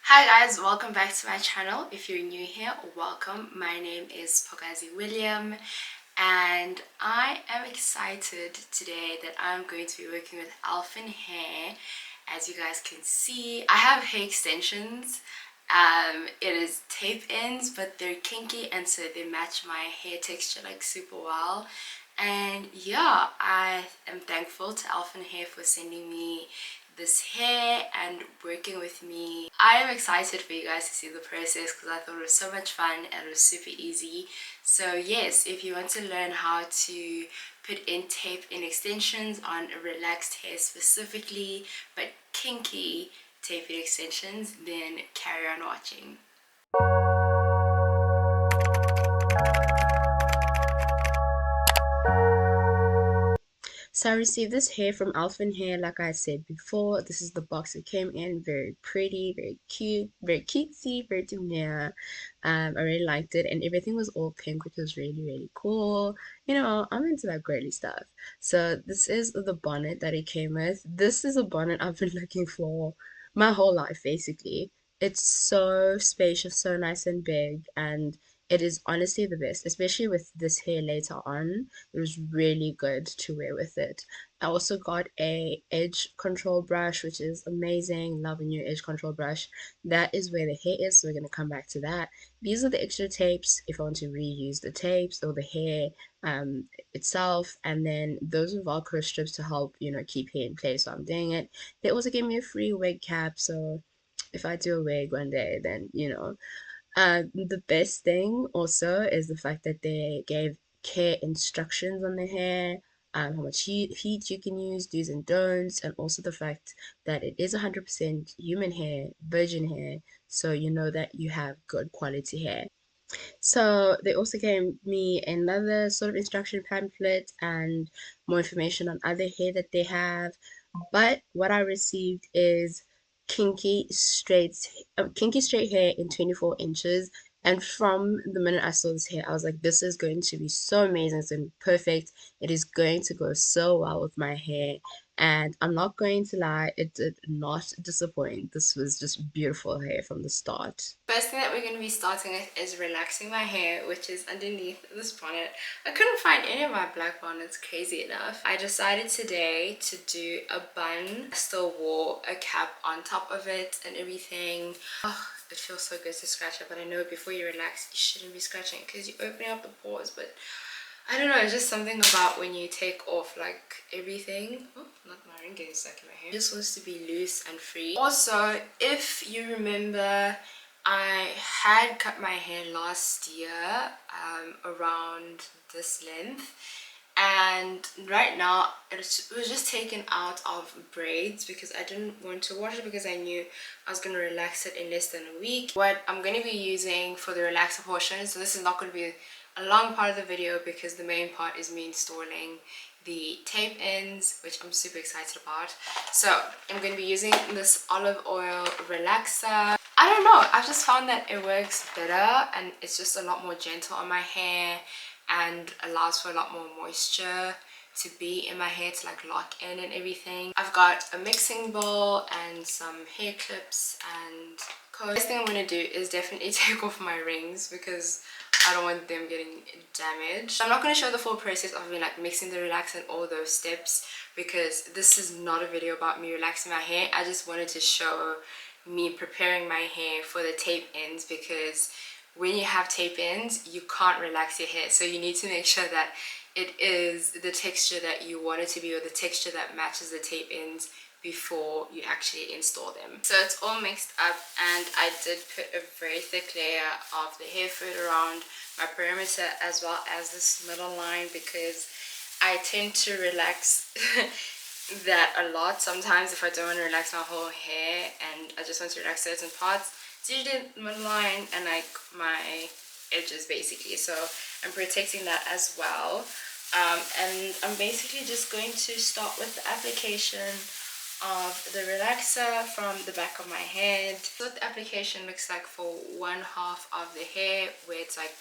Hi guys, welcome back to my channel. If you're new here, welcome. My name is Pokazi William and I am excited today that I'm going to be working with Elfin hair. As you guys can see, I have hair extensions. It is tape ends, but they're kinky and so they match my hair texture like super well. And yeah, I am thankful to Elfin Hair for sending me this hair and working with me. I am excited for you guys to see the process because I thought it was so much fun and it was super easy. So yes, if you want to learn how to put in tape in extensions on relaxed hair specifically, but kinky tape in extensions, then carry on watching. So I received this hair from Elfin Hair, like I said before. This is the box it came in. Very pretty, very cute, very cutesy, very demure. I really liked it, and everything was all pink, which was really, really cool. You know, I'm into that girly stuff. So this is the bonnet that it came with. This is a bonnet I've been looking for my whole life, basically. It's so spacious, so nice and big, and it is honestly the best, especially with this hair later on. It was really good to wear with it. I also got a edge control brush, which is amazing. Love a new edge control brush. That is where the hair is, so we're going to come back to that. These are the extra tapes if I want to reuse the tapes or the hair itself. And then those are Velcro strips to help, keep hair in place while I'm doing it. They also gave me a free wig cap, so if I do a wig one day, then, the best thing also is the fact that they gave care instructions on the hair, how much heat you can use, do's and don'ts, and also the fact that it is 100% human hair, virgin hair, so you know that you have good quality hair. So they also gave me another sort of instruction pamphlet and more information on other hair that they have. But what I received is kinky straight hair in 24 inches. And from the minute I saw this hair, I was like, this is going to be so amazing. It's going to be perfect. It is going to go so well with my hair. And I'm not going to lie, it did not disappoint. This was just beautiful hair from the start. First thing that we're going to be starting with is relaxing my hair, which is underneath this bonnet. I couldn't find any of my black bonnets, crazy enough. I decided today to do a bun. I still wore a cap on top of it and everything. Oh, it feels so good to scratch it, but I know before you relax, you shouldn't be scratching because you're opening up the pores, but I don't know, it's just something about when you take off like everything. Oh, not my ring getting stuck in my hair. It just wants to be loose and free. Also, if you remember, I had cut my hair last year around this length. And right now it was just taken out of braids because I didn't want to wash it because I knew I was going to relax it in less than a week. What I'm going to be using for the relaxer portion, so this is not going to be a long part of the video because the main part is me installing the tape ends, which I'm super excited about. So I'm going to be using this olive oil relaxer. I don't know, I've just found that it works better and it's just a lot more gentle on my hair and allows for a lot more moisture to be in my hair to like lock in and everything. I've got a mixing bowl and some hair clips and the first thing I'm going to do is definitely take off my rings because I don't want them getting damaged. I'm not going to show the full process of me like mixing the relaxer and all those steps because this is not a video about me relaxing my hair. I just wanted to show me preparing my hair for the tape ends because when you have tape ends, you can't relax your hair. So you need to make sure that it is the texture that you want it to be or the texture that matches the tape ends before you actually install them. So it's all mixed up and I did put a very thick layer of the hair food around my perimeter as well as this middle line because I tend to relax that a lot sometimes if I don't want to relax my whole hair and I just want to relax certain parts. It's usually the middle line and like my edges basically, so I'm protecting that as well. And I'm basically just going to start with the application of the relaxer from the back of my head. So what the application looks like for one half of the hair where it's like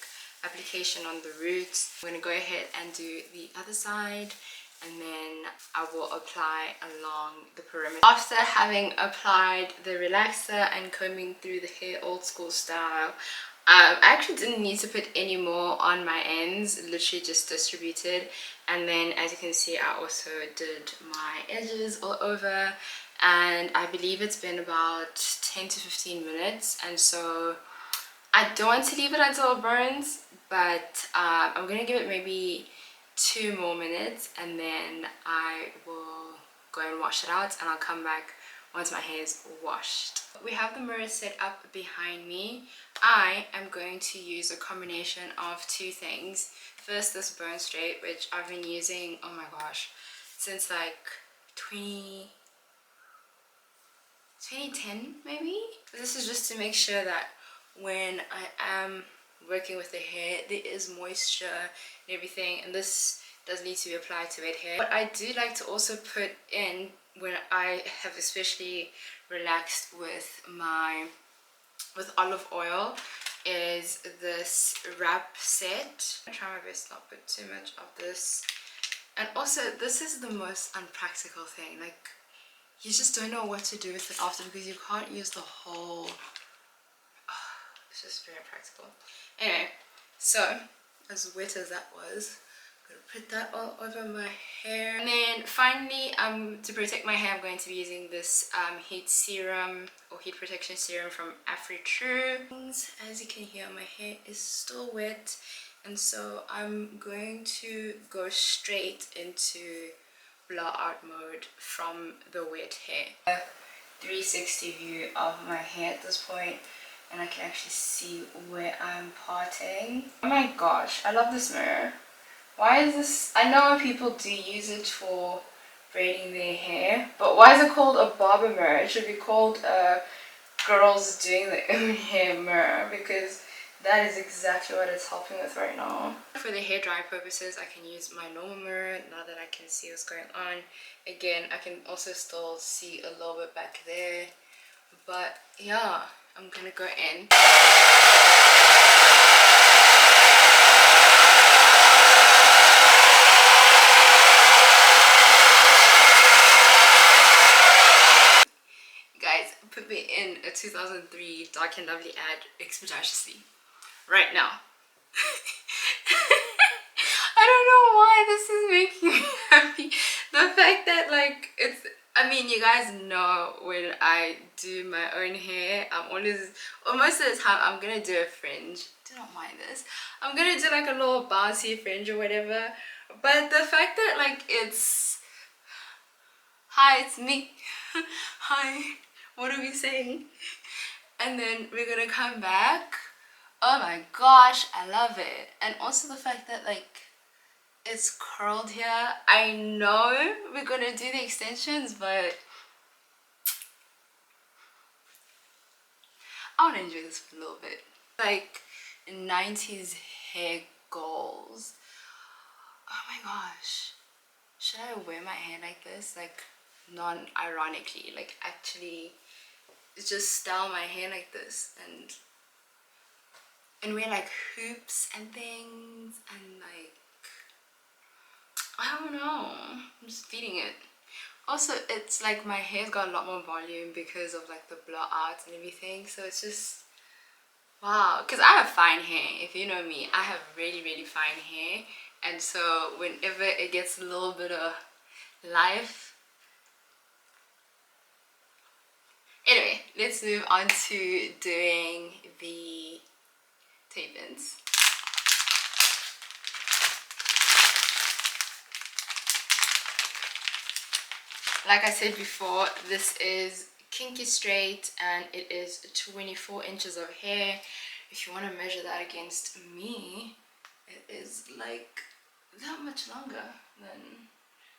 application on the roots. I'm going to go ahead and do the other side and then I will apply along the perimeter. After having applied the relaxer and combing through the hair old school style, I actually didn't need to put any more on my ends, literally just distributed. And then as you can see, I also did my edges all over, and I believe it's been about 10 to 15 minutes. And so I don't want to leave it until it burns, but I'm gonna give it maybe 2 more minutes, and then I will go and wash it out, and I'll come back once my hair is washed. We have the mirror set up behind me. I am going to use a combination of 2 things. First, this Burn Straight, which I've been using, oh my gosh, since like 2010 maybe. This is just to make sure that when I am working with the hair, there is moisture and everything, and this does need to be applied to wet hair. What I do like to also put in when I have especially relaxed with olive oil is this wrap set. I try my best not put too much of this. And also, this is the most unpractical thing. Like, you just don't know what to do with it after, because you can't use the whole. It's just very practical. Anyway, so as wet as that was, I'm gonna put that all over my hair. And then finally, to protect my hair, I'm going to be using this heat serum or heat protection serum from AfriTrue. As you can hear, my hair is still wet, and so I'm going to go straight into blowout mode from the wet hair. A 360 view of my hair at this point, and I can actually see where I'm parting. Oh my gosh, I love this mirror. Why is this? I know people do use it for braiding their hair, but why is it called a barber mirror? It should be called girls doing their own hair mirror, because that is exactly what it's helping with right now. For the hair dry purposes, I can use my normal mirror now that I can see what's going on. Again, I can also still see a little bit back there, but yeah, I'm gonna go in. Guys, put me in a 2003 Dark and Lovely ad expeditiously right now. I don't know why this is making me happy. The fact that, like, it's, I mean, you guys know when I do my own hair, I'm always, or most of the time, I'm gonna do a fringe. Do not mind this. I'm gonna do like a little bouncy fringe or whatever. But the fact that, like, it's, hi, it's me. Hi, what are we saying? And then we're gonna come back. Oh my gosh, I love it. And also the fact that, like, it's curled here. I know we're gonna do the extensions, but I want to enjoy this for a little bit. Like 90s hair goals. Oh my gosh, should I wear my hair like this? Like, non-ironically, like actually just style my hair like this and wear like hoops and things, and like, I don't know, I'm just feeling it. Also, it's like my hair's got a lot more volume because of like the blowout and everything, so it's just wow. Because I have fine hair, if you know me, I have really fine hair, and so whenever it gets a little bit of life. Anyway, let's move on to doing the tape-ins. Like I said before, this is Kinky Straight, and it is 24 inches of hair. If you want to measure that against me, it is like that much longer than,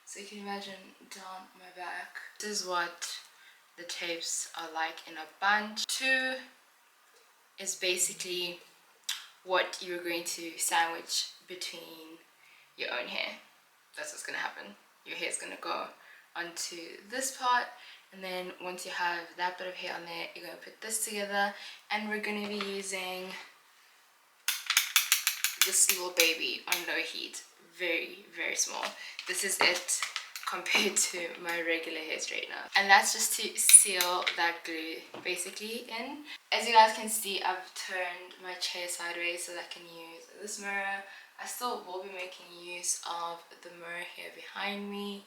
so you can imagine down my back. This is what the tapes are like in a bunch. 2 is basically what you're going to sandwich between your own hair. That's what's gonna happen. Your hair is gonna go onto this part, and then once you have that bit of hair on there, you're gonna put this together, and we're gonna be using this little baby on low heat. very, very small. This is it compared to my regular hair straightener. And that's just to seal that glue basically in. As you guys can see, I've turned my chair sideways so that I can use this mirror. I still will be making use of the mirror here behind me,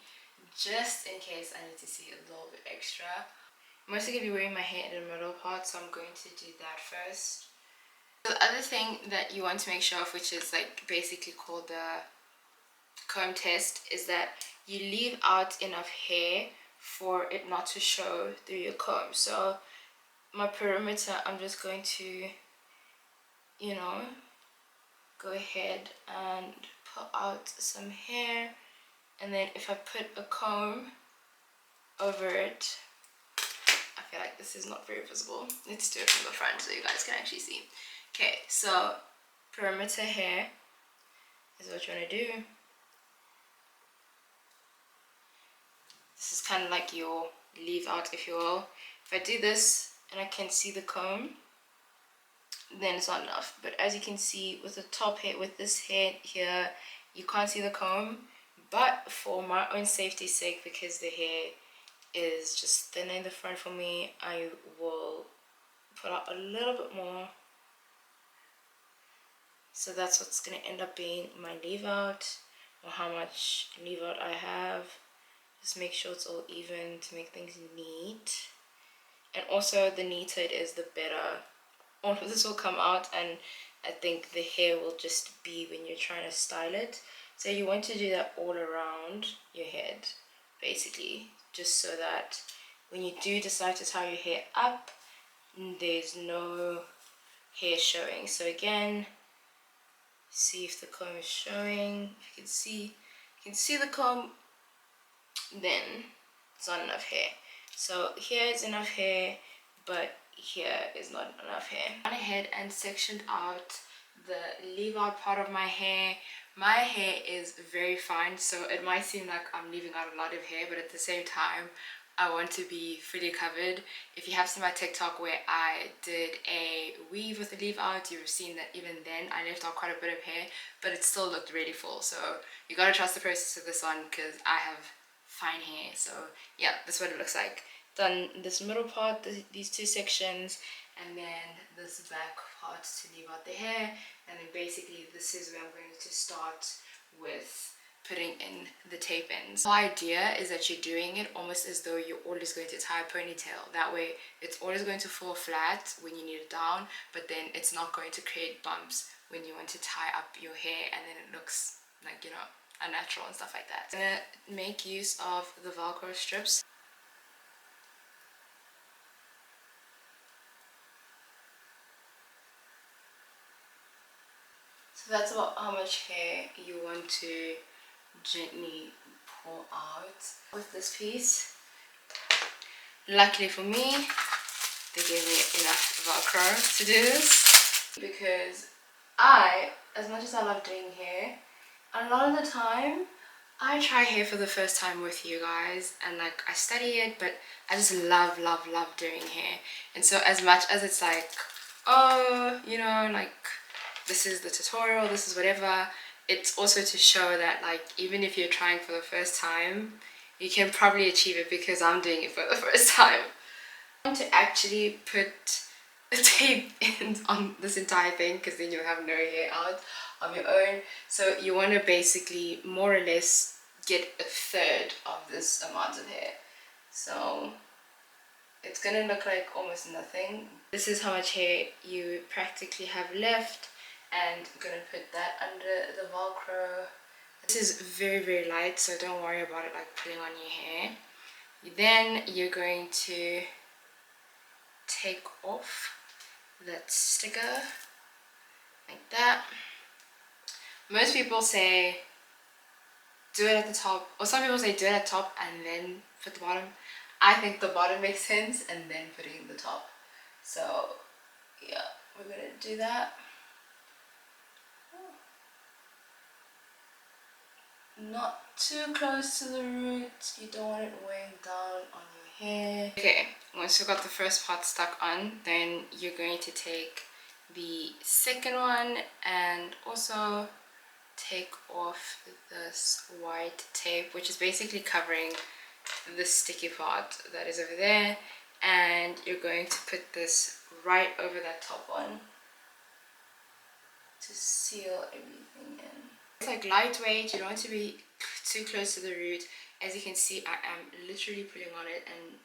just in case I need to see a little bit extra. I'm mostly going to be wearing my hair in the middle part, so I'm going to do that first. The other thing that you want to make sure of, which is like basically called the comb test, is that you leave out enough hair for it not to show through your comb. So my perimeter, I'm just going to, you know, go ahead and pull out some hair, and then if I put a comb over it, I feel like this is not very visible. Let's do it from the front so you guys can actually see. Okay, so perimeter hair is what you want to do. This is kind of like your leave out, if you will. If I do this and I can see the comb, then it's not enough. But as you can see with the top hair, with this hair here, you can't see the comb. But for my own safety's sake, because the hair is just thinner in the front for me, I will put out a little bit more. So that's what's going to end up being my leave out, or how much leave out I have. Just make sure it's all even to make things neat. And also the neater it is, the better all of this will come out, and I think the hair will just be when you're trying to style it. So you want to do that all around your head, basically, just so that when you do decide to tie your hair up, there's no hair showing. So again, see if the comb is showing. If you can see the comb, then it's not enough hair. So here is enough hair, but here is not enough hair. I went ahead and sectioned out the leave out part of my hair. My hair is very fine, so it might seem like I'm leaving out a lot of hair, but at the same time, I want to be fully covered. If you have seen my TikTok where I did a weave with a leave out, you've seen that even then I left out quite a bit of hair, but it still looked really full. So you gotta trust the process of this one, because I have fine hair. So yeah, that's what it looks like. Done this middle part, these two sections, and then this back part to leave out the hair, and then basically this is where I'm going to start with putting in the tape ends. The idea is that you're doing it almost as though you're always going to tie a ponytail. That way it's always going to fall flat when you need it down, but then it's not going to create bumps when you want to tie up your hair, and then it looks like, you know, unnatural and stuff like that. I'm gonna make use of the Velcro strips. So that's about how much hair you want to gently pull out with this piece. Luckily for me, they gave me enough Velcro to do this, because as much as I love doing hair, a lot of the time I try hair for the first time with you guys, and like I study it, but I just love doing hair. And so as much as it's like, oh, you know, like this is the tutorial, this is whatever, it's also to show that like even if you're trying for the first time, you can probably achieve it, because I'm doing it for the first time. I want to actually put a tape in on this entire thing, because then you'll have no hair out of your own. So you want to basically more or less get a third of this amount of hair. So it's gonna look like almost nothing. This is how much hair you practically have left, and I'm gonna put that under the Velcro. This is very light, so don't worry about it like putting on your hair. Then you're going to take off that sticker like that. Most people say do it at the top, or some people say do it at the top and then put the bottom. I think the bottom makes sense, and then putting the top. So yeah, we're gonna do that. Not too close to the roots, you don't want it weighing down on your hair. Okay, once you've got the first part stuck on, then you're going to take the second one and also take off this white tape, which is basically covering the sticky part that is over there, and you're going to put this right over that top one to seal everything in. It's like lightweight, you don't want to be too close to the root. As you can see, I am literally pulling on it and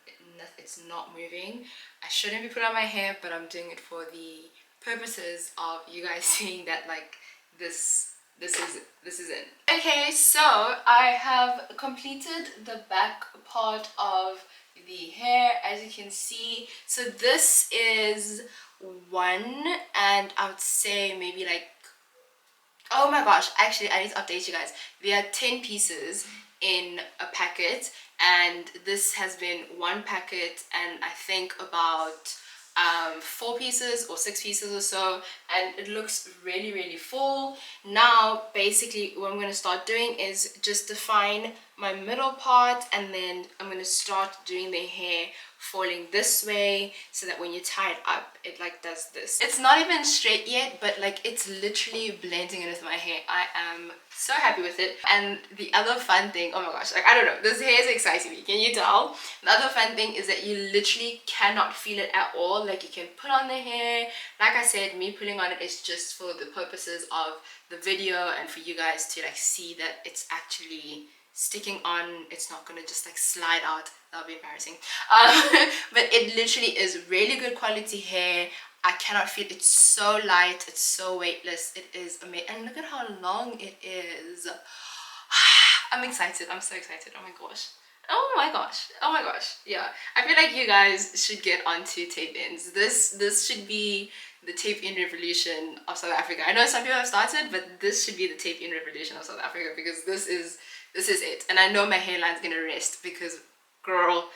it's not moving. I shouldn't be putting on my hair, but I'm doing it for the purposes of you guys seeing that like this is it. Okay, so I have completed the back part of the hair, as you can see. So this is one, and I would say maybe like, oh my gosh, actually I need to update you guys. There are 10 pieces in a packet, and this has been one packet and I think about 4 pieces or 6 pieces or so, and it looks really full. Now basically what I'm going to start doing is just define my middle part, and then I'm going to start doing the hair falling this way so that when you tie it up it like does this. It's not even straight yet, but like it's literally blending in with my hair. I am so happy with it. And the other fun thing, oh my gosh, like I don't know, this hair is exciting me, can you tell? The other fun thing is that you literally cannot feel it at all. Like you can put on the hair, like I said, me putting on it is just for the purposes of the video and for you guys to like see that it's actually sticking on. It's not gonna just like slide out, that'll be embarrassing. But it literally is really good quality hair. I cannot feel it's so light, it's so weightless, it is amazing. And look at how long it is. I'm excited, I'm so excited. Oh my gosh, oh my gosh, oh my gosh. Yeah, I feel like you guys should get onto tape ins. This should be the tape in revolution of South Africa. I know some people have started, but this should be the tape in revolution of South Africa, because this is it. And I know my hairline's gonna rest because girl,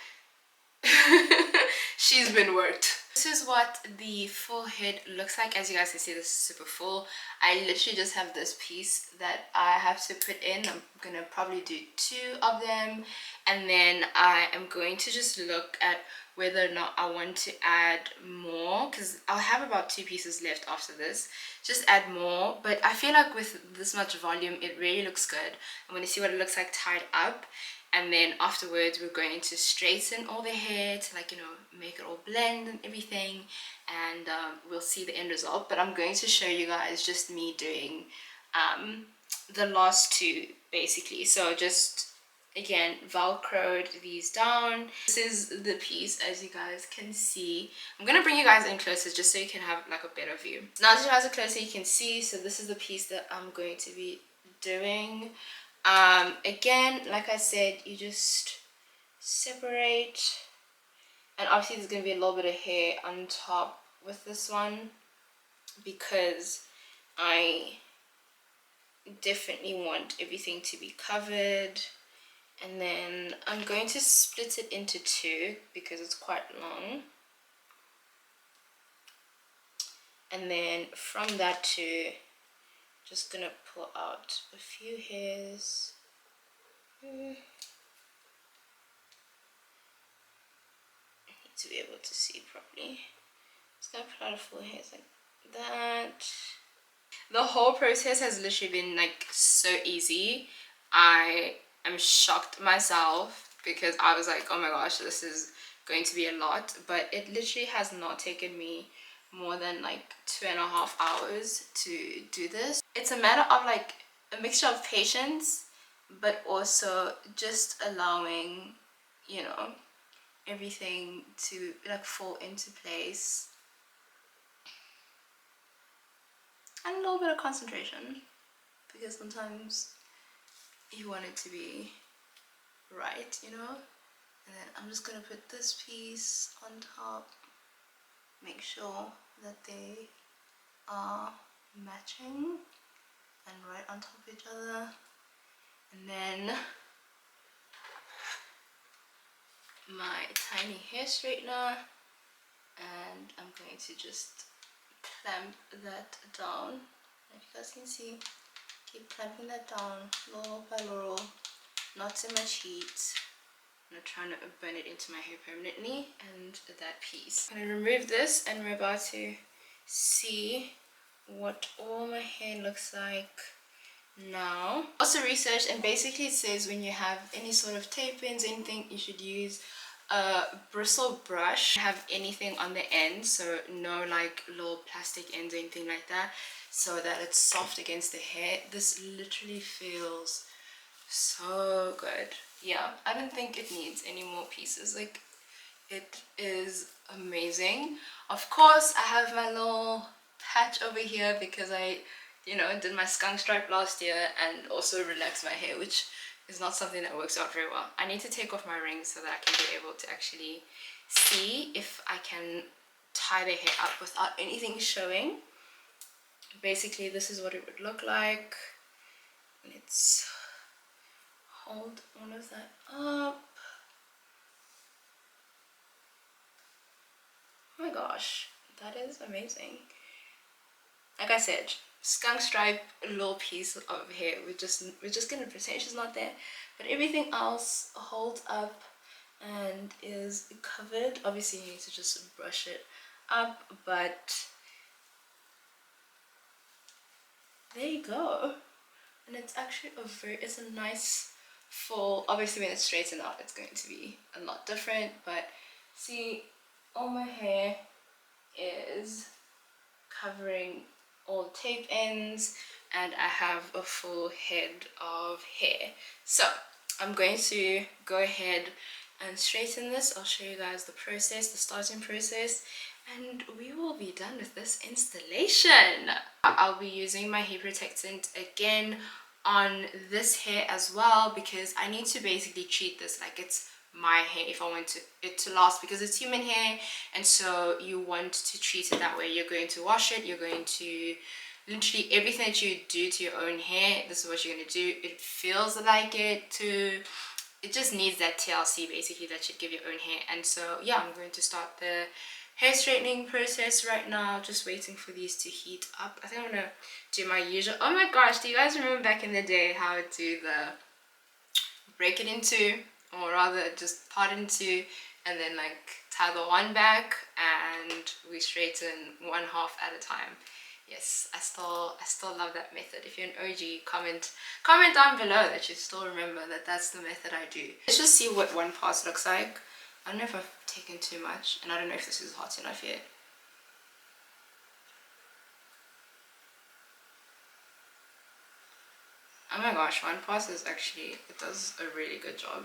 she's been worked. This is what the full head looks like. As you guys can see, this is super full. I literally just have this piece that I have to put in. I'm gonna probably do 2 of them, and then I am going to just look at whether or not I want to add more, because I'll have about 2 pieces left after this. Just add more, but I feel like with this much volume it really looks good. I'm going to see what it looks like tied up, and then afterwards we're going to straighten all the hair to like, you know, make it all blend and everything, and we'll see the end result. But I'm going to show you guys just me doing the last 2 basically. So just again velcroed these down. This is the piece, as you guys can see. I'm gonna bring you guys in closer just so you can have like a better view. Now as you guys are closer, you can see, so this is the piece that I'm going to be doing. Again, like I said, you just separate, and obviously there's gonna be a little bit of hair on top with this one because I definitely want everything to be covered. And then I'm going to split it into 2 because it's quite long. And then from that 2, just gonna pull out a few hairs. I need to be able to see properly. Just gonna pull out a full hairs like that. The whole process has literally been like so easy. I'm shocked myself because I was like, oh my gosh, this is going to be a lot, but it literally has not taken me more than like 2.5 hours to do this. It's a matter of like a mixture of patience, but also just allowing, you know, everything to like fall into place, and a little bit of concentration, because sometimes you want it to be right, you know. And then I'm just gonna put this piece on top, make sure that they are matching and right on top of each other. And then my tiny hair straightener, and I'm going to just clamp that down. If you guys can see, keep clamping that down little by little, not too much heat. I'm not trying to burn it into my hair permanently. And that piece, I'm going to remove this, and we're about to see what all my hair looks like now. Also researched, and basically it says when you have any sort of tape ends, anything, you should use a bristle brush. Have anything on the end, so no like little plastic ends or anything like that, so that it's soft against the hair. This literally feels so good. Yeah, I don't think it needs any more pieces. Like, it is amazing. Of course, I have my little patch over here because I, did my skunk stripe last year and also relaxed my hair, which is not something that works out very well. I need to take off my rings so that I can be able to actually see if I can tie the hair up without anything showing. Basically, this is what it would look like. Let's hold all of that up. Oh my gosh, that is amazing. Like I said, skunk stripe, a little piece of hair. We're just gonna pretend she's not there, but everything else holds up and is covered. Obviously, you need to just brush it up, but there you go. And it's actually it's a nice full. Obviously, when it's straightened out, it's going to be a lot different. But see, all my hair is covering all tape ends, and I have a full head of hair. So I'm going to go ahead and straighten this. I'll show you guys the process, the starting process, and we will be done with this installation. I'll be using my hair protectant again on this hair as well, because I need to basically treat this like it's my hair if I want it to last, because it's human hair, and so you want to treat it that way. You're going to wash it, you're going to literally everything that you do to your own hair, this is what you're going to do. It feels like it just needs that TLC basically that should give your own hair. And so yeah, I'm going to start the hair straightening process right now, just waiting for these to heat up. I think I'm gonna do my usual. Oh my gosh, do you guys remember back in the day how I do the break it into, or rather just part into, and then like tie the one back and we straighten one half at a time? Yes, I still love that method. If you're an OG, comment down below that you still remember that that's the method I do. Let's just see what one part looks like. I don't know if I've taken too much, and I don't know if this is hot enough yet. Oh my gosh, one pass is actually, it does a really good job.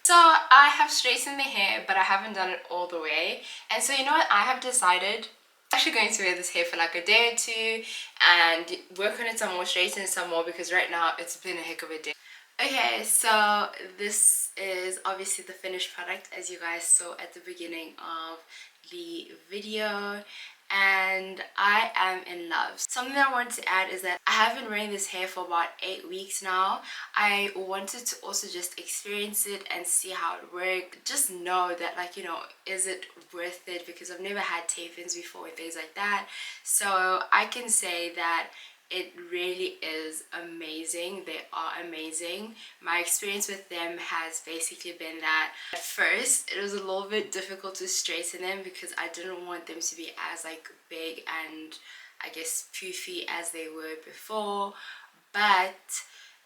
So I have straightened the hair, but I haven't done it all the way. And so you know what I have decided? I'm actually going to wear this hair for like a day or two and work on it some more, straighten it some more, because right now it's been a heck of a day. Okay, so this is obviously the finished product, as you guys saw at the beginning of the video, and I am in love. Something that I wanted to add is that I have been wearing this hair for about 8 weeks now. I wanted to also just experience it and see how it worked. Just know that, like, is it worth it? Because I've never had tape-ins before and things like that. So I can say that it really is amazing. They are amazing. My experience with them has basically been that at first it was a little bit difficult to straighten them because I didn't want them to be as like big and I guess poofy as they were before. But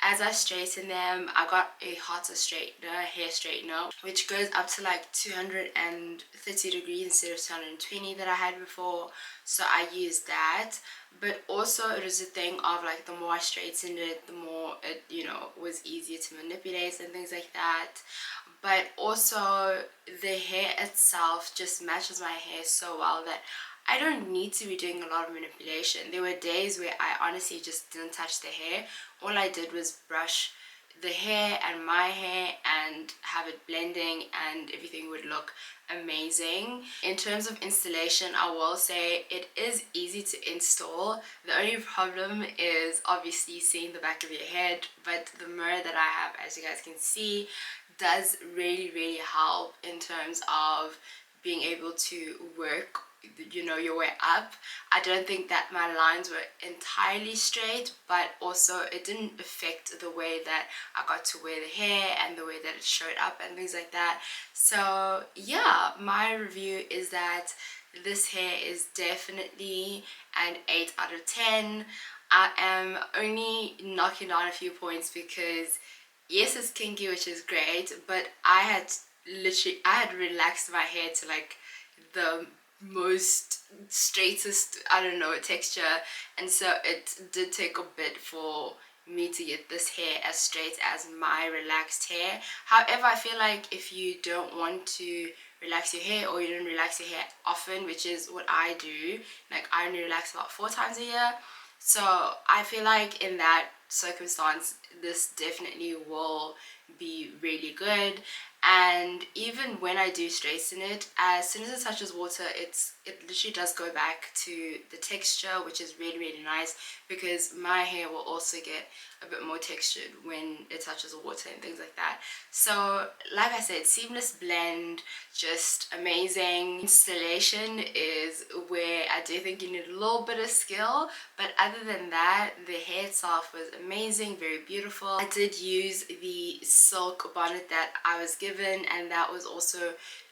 as I straighten them, I got a hotter straightener, hair straightener, which goes up to like 230 degrees instead of 220 that I had before. So I used that. But also it was a thing of like the more I straightened it, the more it, was easier to manipulate and things like that. But also the hair itself just matches my hair so well that I don't need to be doing a lot of manipulation. There were days where I honestly just didn't touch the hair. All I did was brush the hair and my hair and have it blending, and everything would look amazing. In terms of installation, I will say it is easy to install. The only problem is obviously seeing the back of your head, but the mirror that I have, as you guys can see, does really help in terms of being able to work your way up. I don't think that my lines were entirely straight, but also it didn't affect the way that I got to wear the hair and the way that it showed up and things like that. So yeah, my review is that this hair is definitely an 8 out of 10. I am only knocking down a few points because yes, it's kinky, which is great, but I had relaxed my hair to like the most straightest, I don't know, texture, and so it did take a bit for me to get this hair as straight as my relaxed hair. However, I feel like if you don't want to relax your hair, or you don't relax your hair often, which is what I do, like I only relax about 4 times a year, so I feel like in that circumstance this definitely will be really good. And even when I do straighten it, as soon as it touches water, it literally does go back to the texture, which is really, really nice, because my hair will also get a bit more textured when it touches water and things like that. So like I said, seamless blend, just amazing. Installation is where I do think you need a little bit of skill, but other than that, the hair itself was amazing, very beautiful. I did use the silk bonnet that I was given, and that was also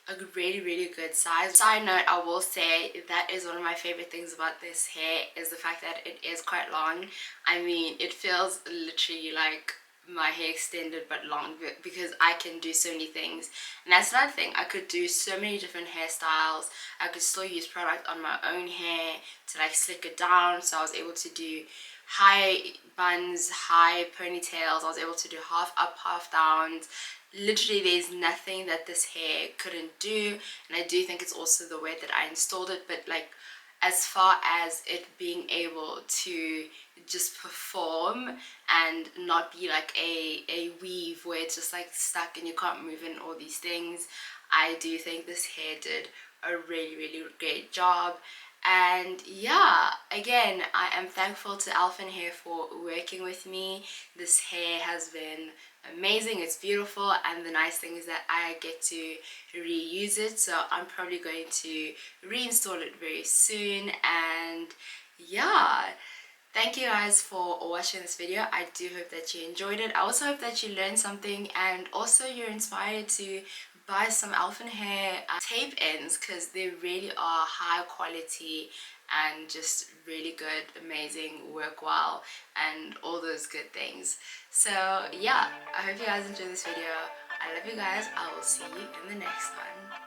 a really, really good size. Side note, I will say that is one of my favorite things about this hair, is the fact that it is quite long. I mean, it feels literally like my hair extended but long, because I can do so many things. And that's another thing, I could do so many different hairstyles. I could still use product on my own hair to like slick it down, so I was able to do high buns, high ponytails. I was able to do half up, half downs. Literally there's nothing that this hair couldn't do. And I do think it's also the way that I installed it, but like as far as it being able to just perform and not be like a weave where it's just like stuck and you can't move in all these things, I do think this hair did a really, really great job. And yeah, again, I am thankful to Elfin here for working with me. This hair has been amazing, it's beautiful, and the nice thing is that I get to reuse it, so I'm probably going to reinstall it very soon. And yeah, thank you guys for watching this video. I do hope that you enjoyed it. I also hope that you learned something, and also you're inspired to buy some Elfin hair tape ends, because they really are high quality and just really good, amazing, work well, and all those good things. So yeah, I hope you guys enjoyed this video. I love you guys. I will see you in the next one.